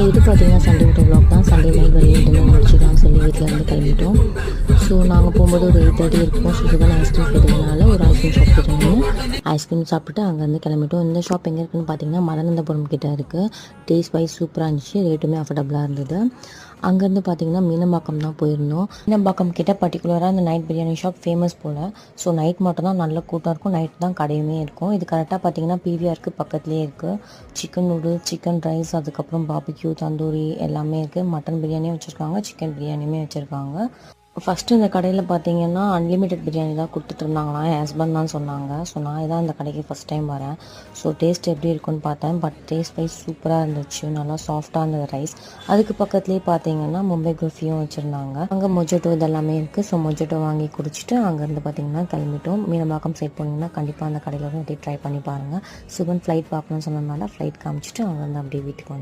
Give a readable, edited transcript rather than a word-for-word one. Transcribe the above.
இது பார்த்தீங்கன்னா சண்டே விட்ட vlog தான். சண்டே நைட் வரையும் டின்னர் முடிச்சுக்கலாம்னு சொல்லி வீட்டிலேருந்து கிளம்பிட்டோம். ஸோ நாங்கள் போகும்போது ஒரு 8:30 இருக்கும். ஸோ சுகன் ஐஸ்கிரீம் கேட்டதுனால ஒரு ஐஸ்கிரீம் ஷாப் கிட்ட நின்று ஐஸ்கிரீம் சாப்பிட்டு அங்கேருந்து கிளம்பிட்டோம். இந்த ஷாப் எங்கே இருக்குன்னு பார்த்தீங்கன்னா மதனந்தபுரம் கிட்ட இருக்குது. டேஸ்ட் வைஸ் சூப்பராக இருந்துச்சு, ரேட்டுமே அஃபர்டபுளாக இருந்தது. அங்கேருந்து பார்த்தீங்கன்னா மீனம்பாக்கம் தான் போயிருந்தோம். மீனம்பாக்கம் கிட்ட பர்டிகுலராக இந்த நைட் பிரியாணி ஷாப் ஃபேமஸ் போல். ஸோ நைட் மட்டும் தான் நல்ல கூட்டம் இருக்கும், நைட் தான் கடையுமே இருக்கும். இது கரெக்டாக பார்த்தீங்கன்னா பிவிஆருக்கு பக்கத்துலேயே இருக்குது. சிக்கன் நூடுல்ஸ், சிக்கன் ரைஸ், அதுக்கப்புறம் பாபிக்யூ, தந்தூரி எல்லாமே இருக்குது. மட்டன் பிரியாணியும் வச்சுருக்காங்க, சிக்கன் பிரியாணியுமே வச்சுருக்காங்க. ஃபஸ்ட்டு இந்த கடையில் பார்த்தீங்கன்னா அன்லிமிட்டெட் பிரியாணி தான் கொடுத்துட்ருந்தாங்களாம். என் ஹஸ்பண்ட் தான் சொன்னாங்க. ஸோ நான் இதான் இந்த கடைக்கு ஃபஸ்ட் டைம் வரேன். ஸோ டேஸ்ட் எப்படி இருக்குன்னு பார்த்தேன். பட் டேஸ்ட் வைஸ் சூப்பராக இருந்துச்சு, நல்லா சாஃப்டாக இருந்தது ரைஸ். அதுக்கு பக்கத்துலேயே பார்த்தீங்கன்னா மும்பை குல்ஃபியும் வச்சுருந்தாங்க. அங்கே மொஜோட்டோ இதெல்லாமே இருக்குது. ஸோ மொஜோட்டோ வாங்கி குடிச்சிட்டு அங்கேருந்து பார்த்தீங்கன்னா கிளம்பிட்டோம். மீனம்பாக்கம் சைட் போனீங்கன்னா கண்டிப்பாக அந்த கடையில் வந்து ட்ரை பண்ணி பாருங்கள். சுகன் ஃப்ளைட் பார்க்கணும்னு சொன்னதுனால ஃப்ளைட் காமிச்சிட்டு அங்கேருந்து அப்படியே வீட்டுக்கு வந்து